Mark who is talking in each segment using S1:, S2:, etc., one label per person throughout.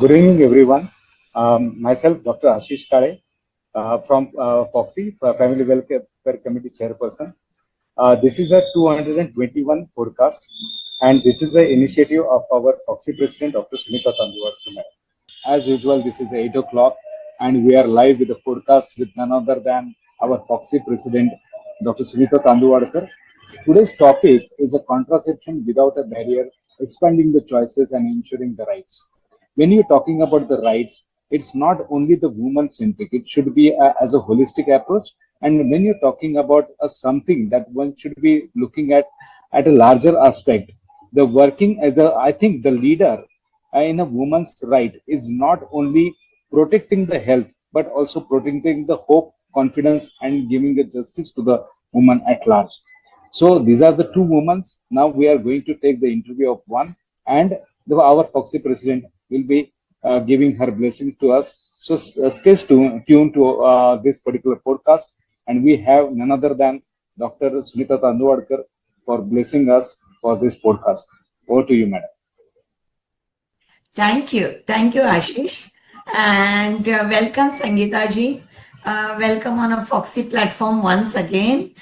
S1: Good evening, everyone. Myself, Dr. Ashish Kale, from Fogsi, Family Welfare Committee Chairperson. This is a 221 podcast, and this is an initiative of our Fogsi President, Dr. Sunita Tandulwadkar. As usual, this is 8 o'clock, and we are live with the podcast with none other than our Fogsi President, Dr. Sunita Tandulwadkar. Today's topic is a contraception without a barrier, expanding the choices and ensuring the rights. When you're talking about the rights, it's not only the woman centric, it should be as a holistic approach. And when you're talking about something that one should be looking at a larger aspect, the working as a, I think the leader in a woman's right is not only protecting the health, but also protecting the hope, confidence, and giving the justice to the woman at large. So these are the two women. Now we are going to take the interview of one, and our Foxy president will be giving her blessings to us. So stay tuned to this particular podcast, and we have none other than Dr. Sunita Tandulwadkar for blessing us for this podcast. Over to you, madam.
S2: Thank you. Thank you, Ashish. And welcome, Sangeeta ji. Welcome on a Foxy platform once again.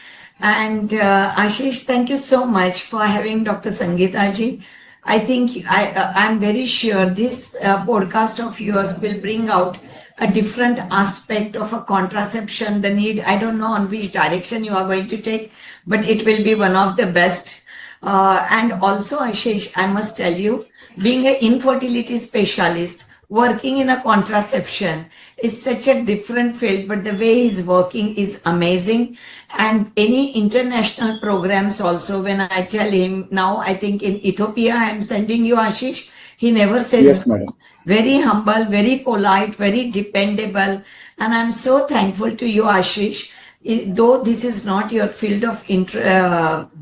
S2: And Ashish, thank you so much for having Dr. Sangeeta ji. I think I'm very sure this podcast of yours will bring out a different aspect of a contraception, the need. I don't know on which direction you are going to take, but it will be one of the best. And also, Ashish, I must tell you, being an infertility specialist, working in a contraception is such a different field, but the way he's working is amazing. And any international programs also, when I tell him now, I think in Ethiopia, I'm sending you, Ashish, he never says,
S1: yes, madam.
S2: Very humble, very polite, very dependable. And I'm so thankful to you, Ashish. Though this is not your field of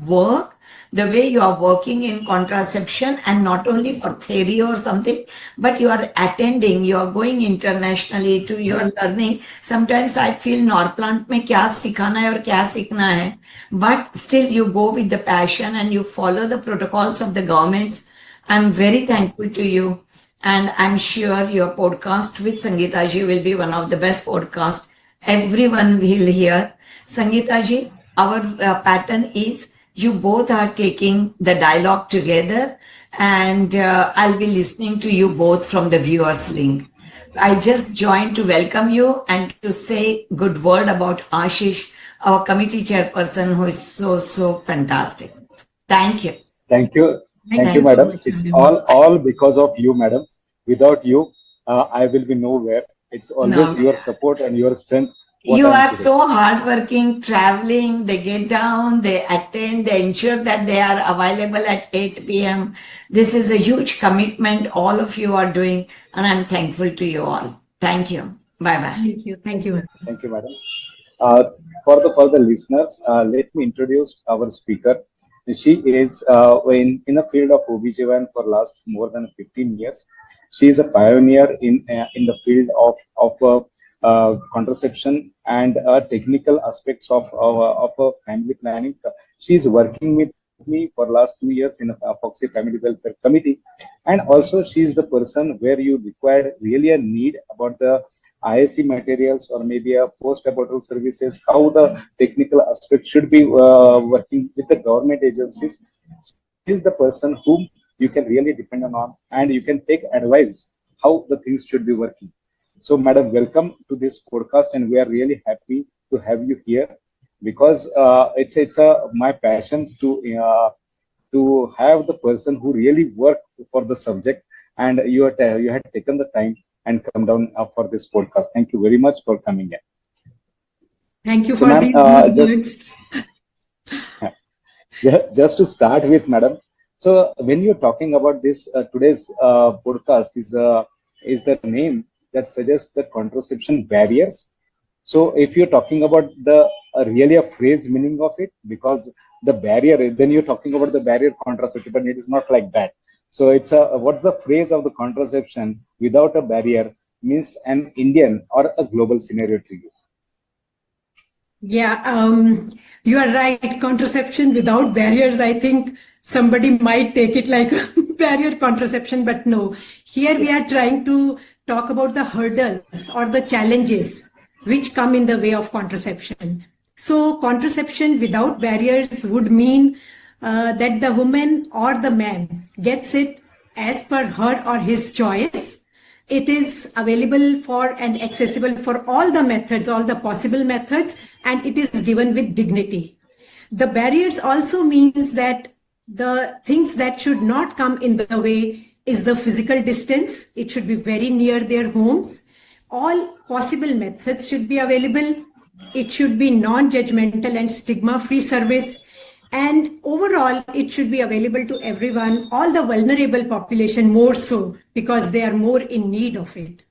S2: work, the way you are working in contraception, and not only for theory or something, but you are attending, you are going internationally to your learning. Sometimes I feel Norplant mein kya sikhana hai aur kya seekhna hai, but still you go with the passion and you follow the protocols of the governments. I'm very thankful to you, and I'm sure your podcast with Sangeeta ji will be one of the best podcasts everyone will hear. Sangeeta ji, our pattern is you both are taking the dialogue together, and I'll be listening to you both from the viewers link. I just joined to welcome you and to say good word about Ashish, our committee chairperson, who is so fantastic. Thank you.
S1: Thank you. Thank you, madam. So it's all because of you, madam. Without you, I will be nowhere. It's always your support and your strength.
S2: You are so hardworking, traveling, they get down, they attend, they ensure that they are available at 8 p.m. This is a huge commitment all of you are doing, and I'm thankful to you all. Thank you. Bye-bye.
S3: Thank you. Thank you.
S1: Thank you, madam. For the listeners, let me introduce our speaker. She is in the field of OBGYN for last more than 15 years. She is a pioneer in the field of contraception and technical aspects of family planning. She is working with me for last 2 years in a Foxy Family Welfare Committee, and also she is the person where you require really a need about the ISC materials or maybe a post-abortal services, how the technical aspect should be working with the government agencies. She is the person whom you can really depend on, and you can take advice how the things should be working. So, madam, welcome to this podcast, and we are really happy to have you here because it's my passion to have the person who really worked for the subject, and you had taken the time and come down for this podcast. Thank you very much for coming in.
S3: Thank you so, for these
S1: just to start with, madam. So, when you're talking about this today's podcast is the name that suggests the contraception barriers. So if you're talking about the really a phrase meaning of it, because the barrier, then you're talking about the barrier contraception, but it is not like that. So it's what's the phrase of the contraception without a barrier means an Indian or a global scenario to you?
S3: Yeah, you are right. Contraception without barriers, I think somebody might take it like barrier contraception, but no. Here we are trying to talk about the hurdles or the challenges which come in the way of contraception. So, contraception without barriers would mean that the woman or the man gets it as per her or his choice. It is available for and accessible for all the methods, all the possible methods, and it is given with dignity. The barriers also means that the things that should not come in the way is the physical distance. It should be very near their homes. All possible methods should be available. It should be non-judgmental and stigma-free service. And overall, it should be available to everyone, all the vulnerable population more so, because they are more in need of it.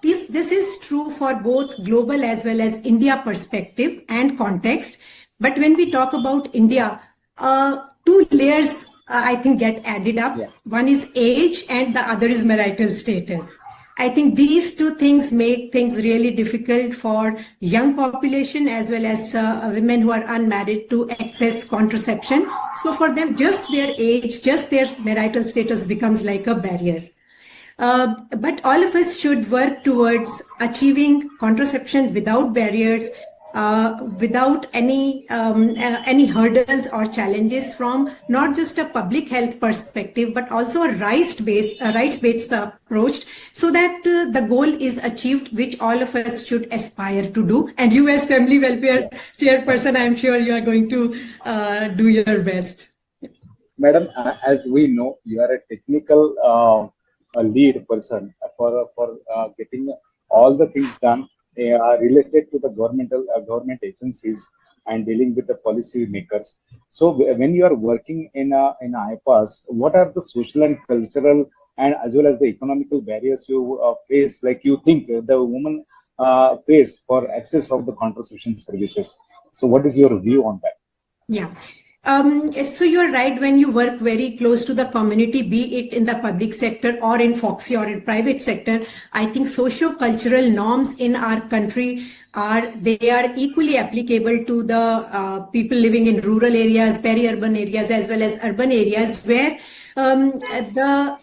S3: This is true for both global as well as India perspective and context. But when we talk about India, two layers I think get added up. Yeah. One is age and the other is marital status. I think these two things make things really difficult for young population as well as women who are unmarried to access contraception. So for them, just their age, just their marital status becomes like a barrier. But all of us should work towards achieving contraception without barriers, without any hurdles or challenges from not just a public health perspective, but also a rights-based approach, so that the goal is achieved, which all of us should aspire to do. And you, as Family Welfare Chairperson, I am sure you are going to do your best.
S1: Madam, as we know, you are a technical lead person for getting all the things done related to the government agencies and dealing with the policy makers. So when you are working in IPAS, what are the social and cultural and as well as the economical barriers you face, like you think the women face for access of the contraception services? So what is your view on that?
S3: Yeah. So you're right, when you work very close to the community, be it in the public sector or in Fogsi or in private sector, I think socio-cultural norms in our country are equally applicable to the people living in rural areas, peri-urban areas, as well as urban areas, where the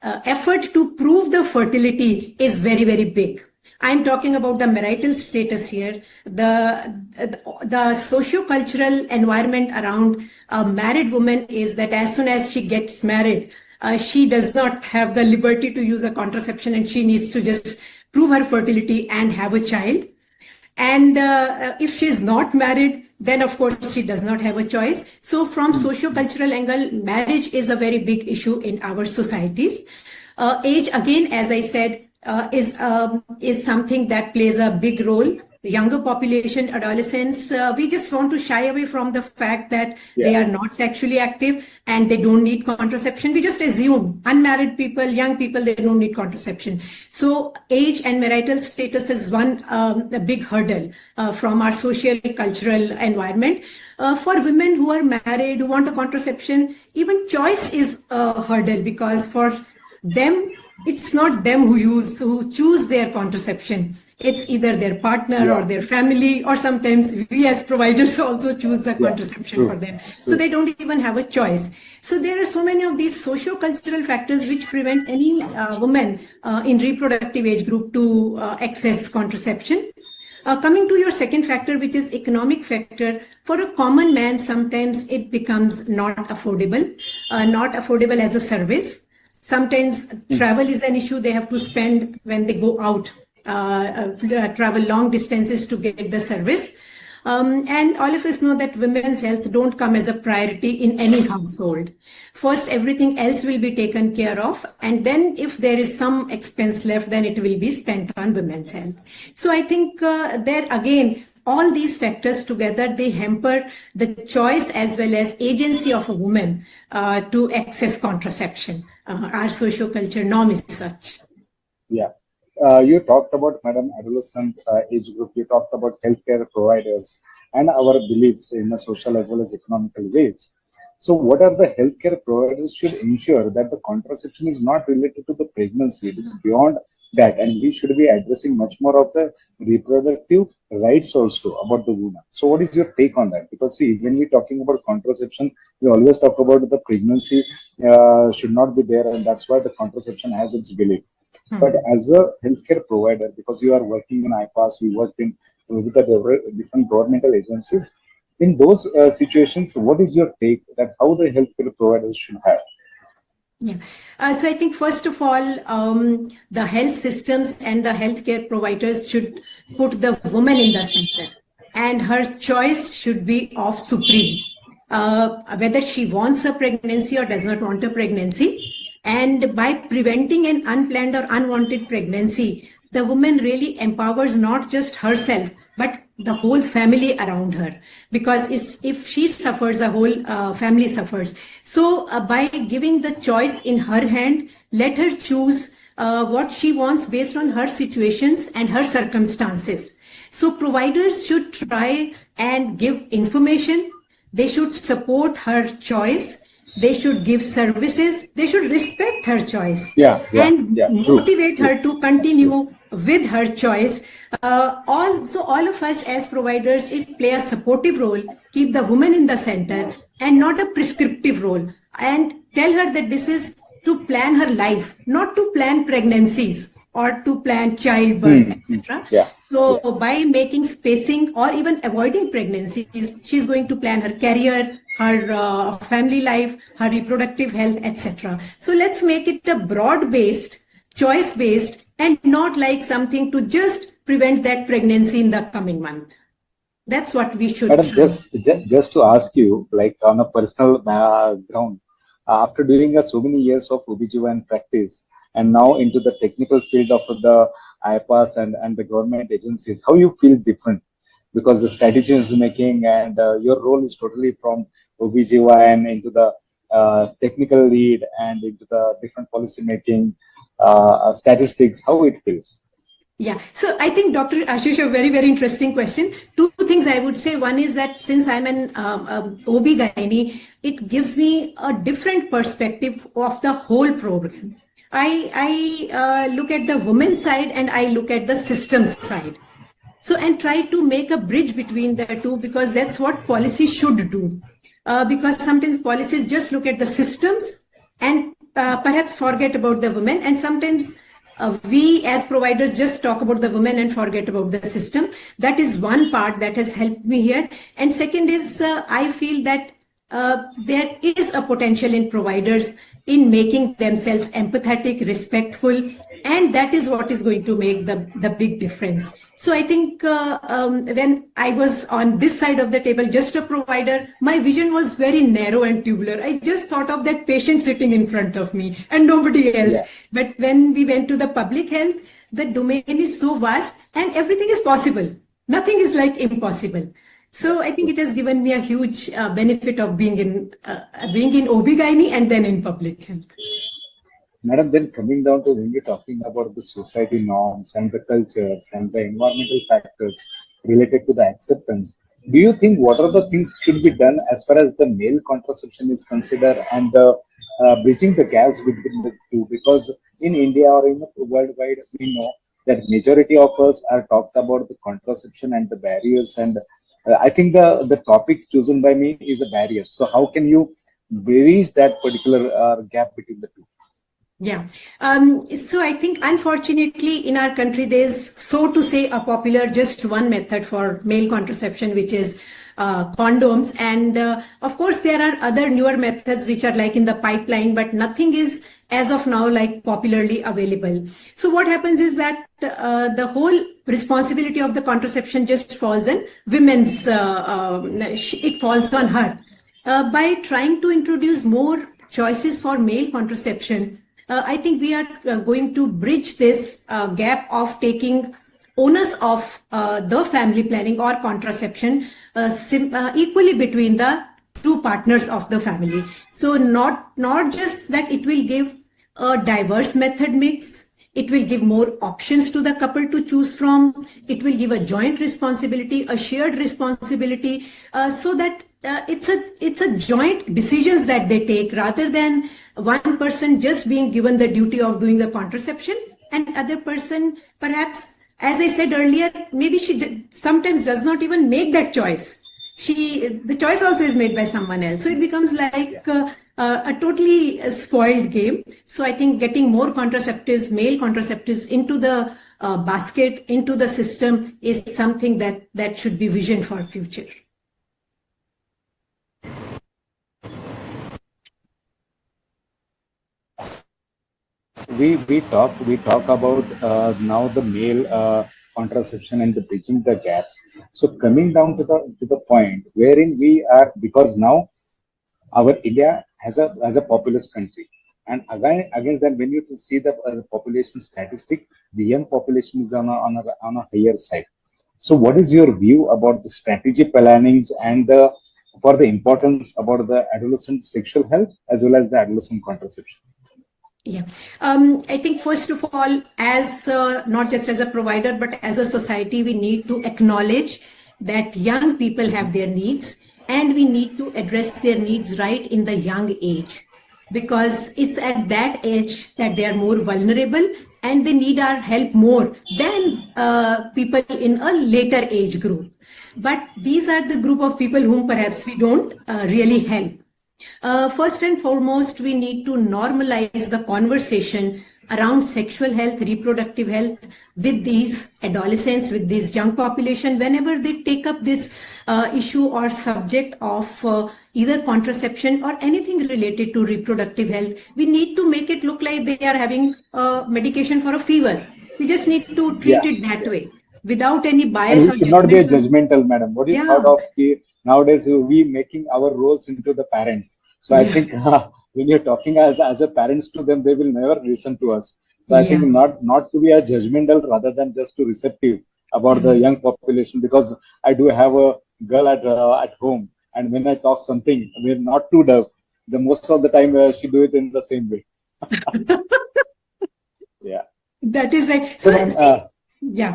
S3: effort to prove the fertility is very, very big. I'm talking about the marital status here. The socio-cultural environment around a married woman is that as soon as she gets married, she does not have the liberty to use a contraception, and she needs to just prove her fertility and have a child. And if she is not married, then of course she does not have a choice. So from socio-cultural angle, marriage is a very big issue in our societies. Age, again, as I said, is something that plays a big role. The younger population, adolescents, we just want to shy away from the fact that they are not sexually active and they don't need contraception. We just assume unmarried people, young people, they don't need contraception. So age and marital status is one a big hurdle from our social cultural environment. For women who are married, who want a contraception, even choice is a hurdle, because for them, it's not them who choose their contraception. It's either their partner or their family, or sometimes we as providers also choose the contraception for them. So they don't even have a choice. So there are so many of these socio-cultural factors which prevent any woman in reproductive age group to access contraception. Coming to your second factor, which is economic factor, for a common man, sometimes it becomes not affordable as a service. Sometimes travel is an issue. They have to spend when they go out, travel long distances to get the service. And all of us know that women's health don't come as a priority in any household. First, everything else will be taken care of. And then if there is some expense left, then it will be spent on women's health. So I think there again, all these factors together, they hamper the choice as well as agency of a woman to access contraception. Our socio-culture norm is such.
S1: Yeah. You talked about, Madam, adolescent age group. You talked about healthcare providers and our beliefs in a social as well as economical ways. So what are the healthcare providers should ensure that the contraception is not related to the pregnancy? It is beyond that, and we should be addressing much more of the reproductive rights also about the woman. So what is your take on that? Because see, when we're talking about contraception, we always talk about the pregnancy should not be there, and that's why the contraception has its belief. But as a healthcare provider, because you are working in IPAS, you work in with the different governmental agencies, in those situations, what is your take that how the healthcare providers should have?
S3: Yeah. So I think first of all, the health systems and the healthcare providers should put the woman in the center, and her choice should be of supreme, whether she wants a pregnancy or does not want a pregnancy. And by preventing an unplanned or unwanted pregnancy, the woman really empowers not just herself, but the whole family around her, because if she suffers, the whole family suffers. So by giving the choice in her hand, let her choose what she wants based on her situations and her circumstances. So providers should try and give information. They should support her choice. They should give services. They should respect her choice and motivate her to continue with her choice. All of us as providers, if play a supportive role, keep the woman in the center and not a prescriptive role, and tell her that this is to plan her life, not to plan pregnancies or to plan childbirth, etc. So by making spacing or even avoiding pregnancies, she's going to plan her career, her family life, her reproductive health, etc. So let's make it a broad-based, choice-based, and not like something to just prevent that pregnancy in the coming month. That's what we should.
S1: Madam, just to ask you, like on a personal ground, after doing so many years of OBGYN practice, and now into the technical field of the IPAS and the government agencies, how you feel different? Because the strategy is making and your role is totally from OBGYN into the technical lead and into the different policy making, statistics, how it feels?
S3: Yeah, so I think Dr. Ashish, a very, very interesting question. Two things I would say. One is that since I'm an OB-GYN, it gives me a different perspective of the whole program. I look at the women's side and I look at the systems side. So, and try to make a bridge between the two, because that's what policy should do. Because sometimes policies just look at the systems and perhaps forget about the women. And sometimes we as providers just talk about the women and forget about the system. That is one part that has helped me here. And second is, I feel that there is a potential in providers in making themselves empathetic, respectful, and that is what is going to make the big difference. So I think when I was on this side of the table, just a provider, my vision was very narrow and tubular. I just thought of that patient sitting in front of me and nobody else. Yeah. But when we went to the public health, the domain is so vast and everything is possible. Nothing is like impossible. So I think it has given me a huge benefit of being in OB-GYN and then in public health.
S1: Madam, then coming down to when you're talking about the society norms and the cultures and the environmental factors related to the acceptance, do you think what are the things should be done as far as the male contraception is considered and bridging the gaps between the two? Because in India or in the worldwide, we know that majority of us are talked about the contraception and the barriers, and I think the topic chosen by me is a barrier. So how can you bridge that particular gap between the two?
S3: Yeah. So I think unfortunately in our country, there's, so to say, a popular just one method for male contraception, which is condoms. And of course, there are other newer methods which are like in the pipeline, but nothing is as of now like popularly available. So what happens is that the whole responsibility of the contraception just falls on women's, it falls on her. By trying to introduce more choices for male contraception, I think we are going to bridge this gap of taking onus of the family planning or contraception equally between the two partners of the family. So not just that it will give a diverse method mix, it will give more options to the couple to choose from, it will give a joint responsibility, a shared responsibility, so that it's a joint decisions that they take rather than one person just being given the duty of doing the contraception and other person perhaps, as I said earlier, maybe she sometimes does not even make that choice. The choice also is made by someone else. So it becomes like a totally spoiled game. So I think getting more contraceptives, male contraceptives into the basket, into the system is something that should be vision for future.
S1: We talk about now the male contraception and the bridging the gaps. So coming down to the point wherein we are, because now our India has a populous country, and again against that, when you see the population statistic, the young population is on a higher side. So what is your view about the strategy plannings and the for the importance about the adolescent sexual health as well as the adolescent contraception?
S3: Yeah, I think first of all, as not just as a provider, but as a society, we need to acknowledge that young people have their needs, and we need to address their needs right in the young age, because it's at that age that they are more vulnerable and they need our help more than people in a later age group. But these are the group of people whom perhaps we don't really help. First and foremost, we need to normalize the conversation around sexual health, reproductive health with these adolescents, with this young population. Whenever they take up this issue or subject of either contraception or anything related to reproductive health, we need to make it look like they are having medication for a fever. We just need to treat it that way without any bias.
S1: And we should not be a judgmental, madam. What do you thought of nowadays we making our roles into the parents? So I think when you're talking as a parents to them, they will never listen to us. So I think not to be a judgmental rather than just to receptive about the young population, because I do have a girl at home, and when I talk something, I mean, not too tough, the most of the time she do it in the same way. Yeah.
S3: That is right. So,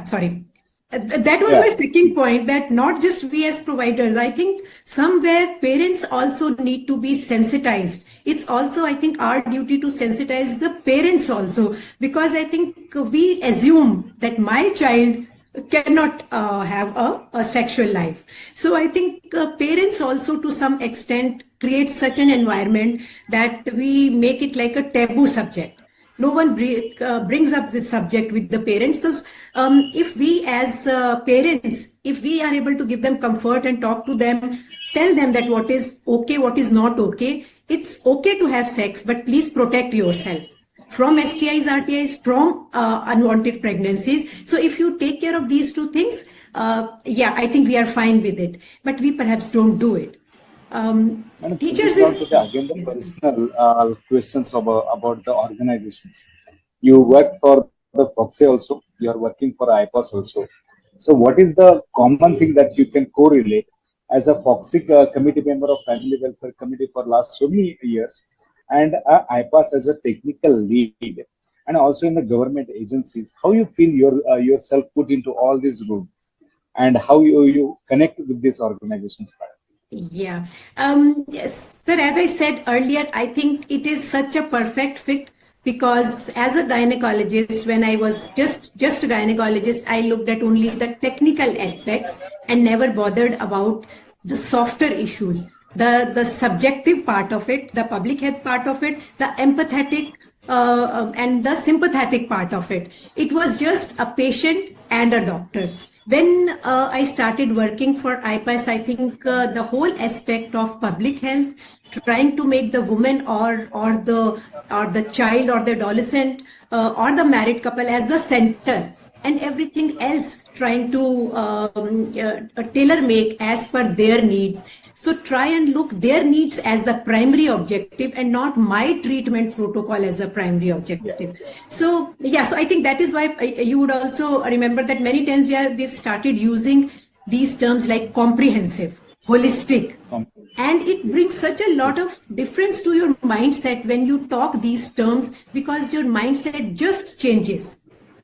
S3: sorry. That was my second point, that not just we as providers, I think somewhere parents also need to be sensitized. It's also, I think, our duty to sensitize the parents also, because I think we assume that my child cannot have a sexual life. So I think parents also to some extent create such an environment that we make it like a taboo subject. No one brings up this subject with the parents. So if we as parents, if we are able to give them comfort and talk to them, tell them that what is okay, what is not okay. It's okay to have sex, but please protect yourself from STIs, RTIs, from unwanted pregnancies. So if you take care of these two things, I think we are fine with it. But we perhaps don't do it. Teachers is
S1: again the personal questions about the organizations. You work for the Fogsi also. You are working for IPAS also. So what is the common thing that you can correlate as a Fogsi committee member of Family Welfare Committee for last so many years, and IPAS as a technical lead, and also in the government agencies? How you feel yourself put into all this room, and how you connect with these organizations?
S3: Yes, sir, as I said earlier, I think it is such a perfect fit, because as a gynecologist, when I was just a gynecologist, I looked at only the technical aspects and never bothered about the softer issues, the subjective part of it, the public health part of it, the empathetic and the sympathetic part of it. It was just a patient and a doctor. When I started working for IPAS, I think the whole aspect of public health, trying to make the woman or the child or the adolescent or the married couple as the center, and everything else trying to tailor make as per their needs. So try and look their needs as the primary objective and not my treatment protocol as a primary objective. So I think that is why you would also remember that many times we've started using these terms like comprehensive, holistic, and it brings such a lot of difference to your mindset when you talk these terms, because your mindset just changes.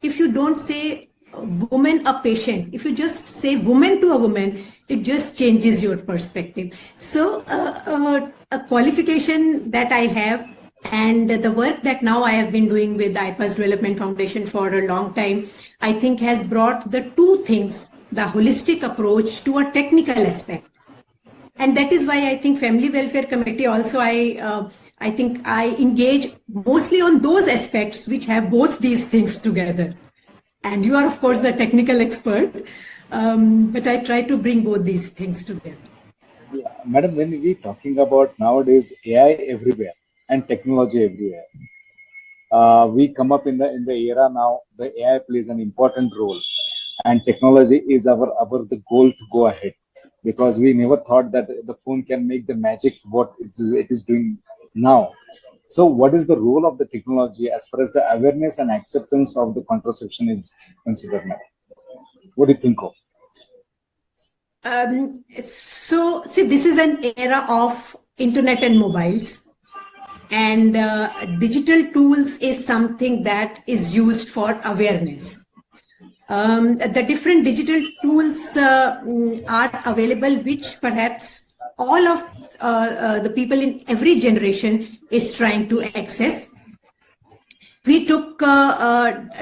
S3: If you don't say woman a patient, if you just say woman to a woman, it just changes your perspective. So a qualification that I have And the work that now I have been doing with the IPAS Development Foundation for a long time, I think has brought the two things, the holistic approach to a technical aspect. And that is why I think Family Welfare Committee also, I think I engage mostly on those aspects which have both these things together. And you are, of course, the technical expert, but I try to bring both these things together.
S1: Yeah, Madam, when we talking about nowadays AI everywhere and technology everywhere, we come up in the era now. The AI plays an important role, and technology is our the goal to go ahead, because we never thought that the phone can make the magic what it is doing now. So, what is the role of the technology as far as the awareness and acceptance of the contraception is considered now? What do you think of?
S3: So, see, this is an era of internet and mobiles, and digital tools is something that is used for awareness. The different digital tools are available, which perhaps all of the people in every generation is trying to access. We took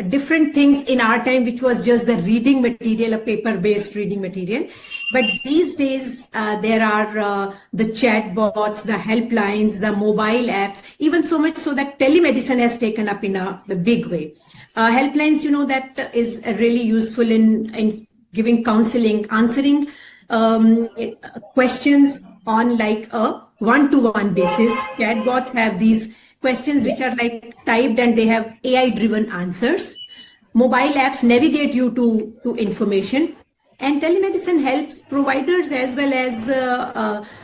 S3: different things in our time, which was just the reading material, a paper-based reading material. But these days, there are the chat bots, the helplines, the mobile apps, even so much so that telemedicine has taken up in a big way. Helplines, you know, that is really useful in giving counseling, answering questions on like a one-to-one basis. Chatbots have these questions which are like typed and they have AI-driven answers. Mobile apps navigate you to information. And telemedicine helps providers as well as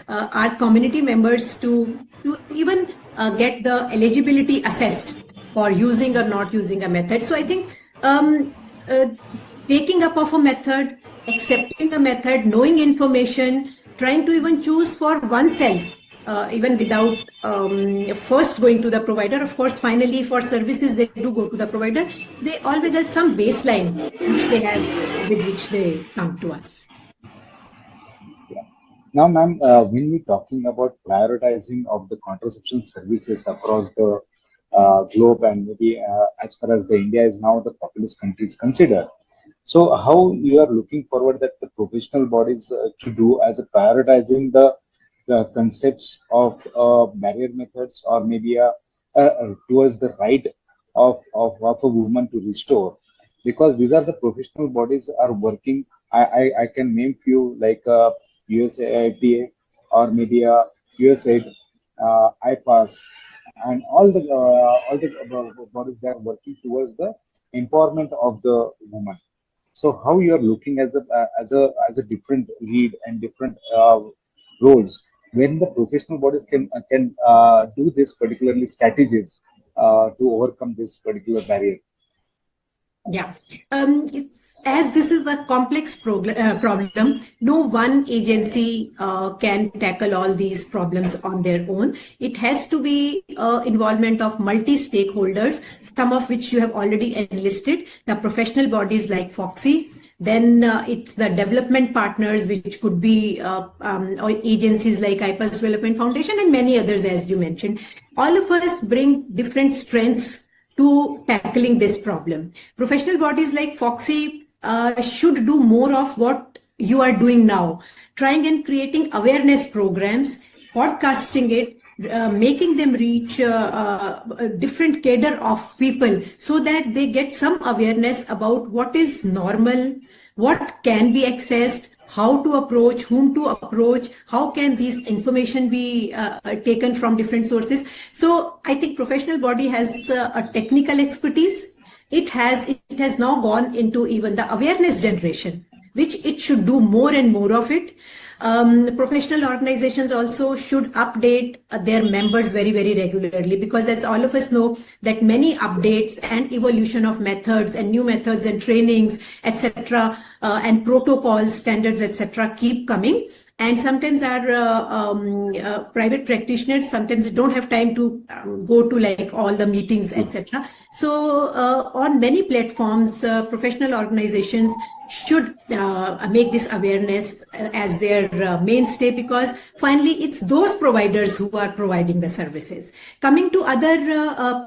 S3: our community members to even get the eligibility assessed for using or not using a method. So I think taking up of a method, accepting a method, knowing information, trying to even choose for oneself, even without first going to the provider. Of course, finally for services they do go to the provider. They always have some baseline which they have, with which they come to us.
S1: Yeah. Now, ma'am, when we're talking about prioritizing of the contraception services across the globe, and maybe as far as the India is now the populous country is considered, so how you are looking forward that the professional bodies to do as a prioritizing the concepts of barrier methods, or maybe towards the right of a woman to restore, because these are the professional bodies are working. I can name few like USAID or maybe USAID, IPAS, and all the bodies that are working towards the empowerment of the woman. So how you are looking as a different lead and different roles when the professional bodies can do this particularly strategies to overcome this particular barrier?
S3: Yeah, it's, as this is a complex problem, no one agency can tackle all these problems on their own. It has to be involvement of multi-stakeholders, some of which you have already enlisted, the professional bodies like Fogsi. Then it's the development partners, which could be agencies like IPAS Development Foundation and many others, as you mentioned. All of us bring different strengths to tackling this problem. Professional bodies like Fogsi should do more of what you are doing now, trying and creating awareness programs, podcasting it, making them reach a different cadre of people so that they get some awareness about what is normal, what can be accessed, how to approach, whom to approach, how can this information be taken from different sources. So I think professional body has a technical expertise. It has now gone into even the awareness generation, which it should do more and more of it. Professional organizations also should update their members very, very regularly, because as all of us know that many updates and evolution of methods and new methods and trainings, etc., and protocols, standards, etc., keep coming. And sometimes our private practitioners, sometimes they don't have time to go to like all the meetings, etc. So on many platforms, professional organizations should make this awareness as their mainstay, because finally it's those providers who are providing the services. Coming to other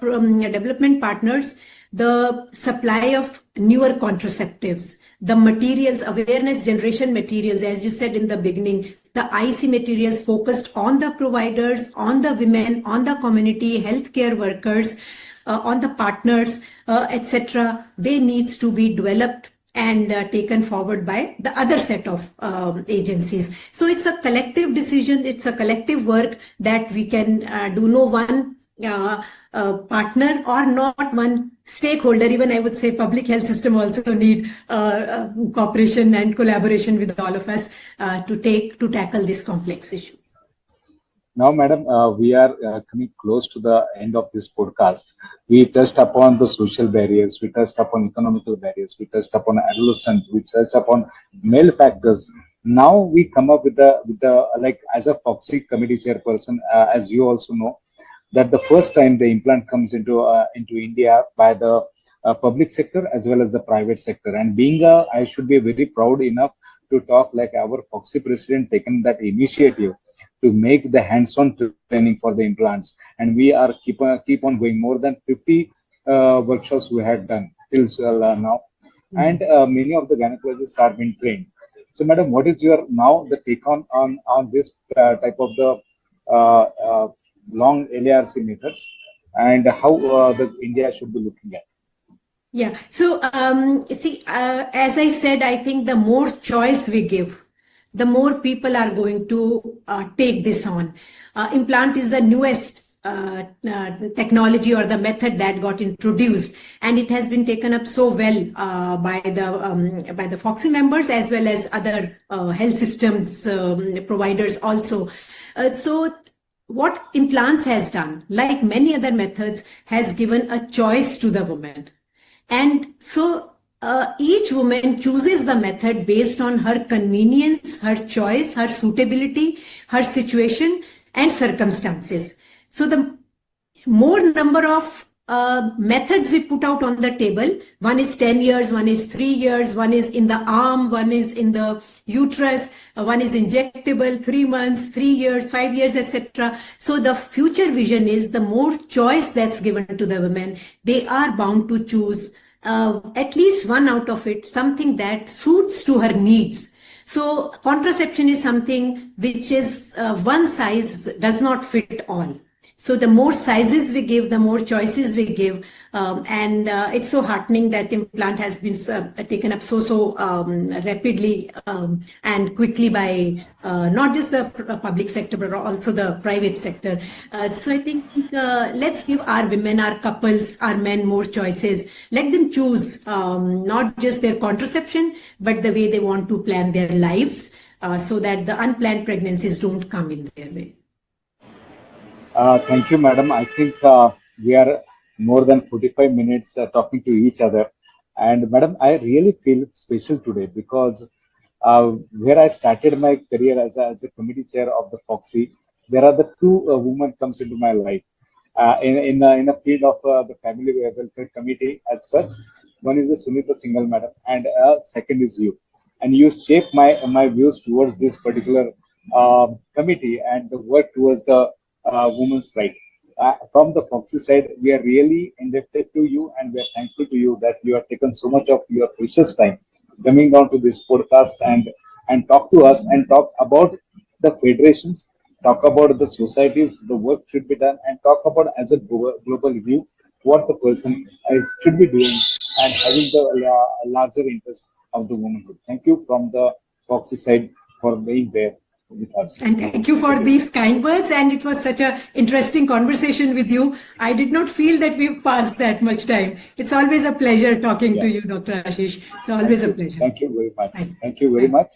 S3: development partners, the supply of newer contraceptives, the materials, awareness generation materials, as you said in the beginning, the IC materials focused on the providers, on the women, on the community, healthcare workers, on the partners, etc. They needs to be developed and taken forward by the other set of agencies. So it's a collective decision, it's a collective work that we can do. No one partner or not one stakeholder, even I would say public health system also need cooperation and collaboration with all of us to tackle this complex issue.
S1: Now, madam, we are coming close to the end of this podcast. We touched upon the social barriers, we touched upon economical barriers, we touched upon adolescent, we touched upon male factors. Now we come up with the like, as a Fogsi committee chairperson, as you also know, that the first time the implant comes into India by the public sector as well as the private sector. And being I should be very proud enough to talk like our Fogsi president taken that initiative to make the hands-on training for the implants, and we are keep on going. More than 50 workshops we had done till now, and many of the gynecologists are being trained. So, madam, what is your now the take on this type of the long LARC methods, and how the India should be looking at?
S3: Yeah. So, see, as I said, I think the more choice we give, the more people are going to take this on. Implant is the newest technology or the method that got introduced, and it has been taken up so well by the Fogsi members as well as other health systems providers also. So what implants has done, like many other methods, has given a choice to the woman. And so each woman chooses the method based on her convenience, her choice, her suitability, her situation and circumstances. So the more number of methods we put out on the table, one is 10 years, one is 3 years, one is in the arm, one is in the uterus, one is injectable, 3 months, 3 years, 5 years, etc. So the future vision is the more choice that's given to the women, they are bound to choose at least one out of it, something that suits to her needs. So contraception is something which is one size does not fit all. So the more sizes we give, the more choices we give, and it's so heartening that implant has been taken up so rapidly and quickly by not just the public sector but also the private sector. So I think let's give our women, our couples, our men more choices. Let them choose not just their contraception but the way they want to plan their lives, so that the unplanned pregnancies don't come in their way.
S1: Thank you, madam. I think we are more than 45 minutes talking to each other. And madam, I really feel special today because where I started my career as the committee chair of the Fogsi, there are the two women comes into my life in a field of the family welfare committee as such. One is the Sunita single madam, and second is you. And you shape my views towards this particular committee and the work towards the women's right. From the Fogsi side, we are really indebted to you and we are thankful to you that you have taken so much of your precious time coming down to this podcast and talk to us and talk about the federations, talk about the societies, the work should be done, and talk about as a global view what the person should be doing and having the larger interest of the womanhood. Thank you from the Fogsi side for being there with us.
S3: And thank you for these kind words, and it was such an interesting conversation with you. I did not feel that we've passed that much time. It's always a pleasure talking to you, Dr. Ashish. It's always a pleasure.
S1: Thank you very much. Thank you very much.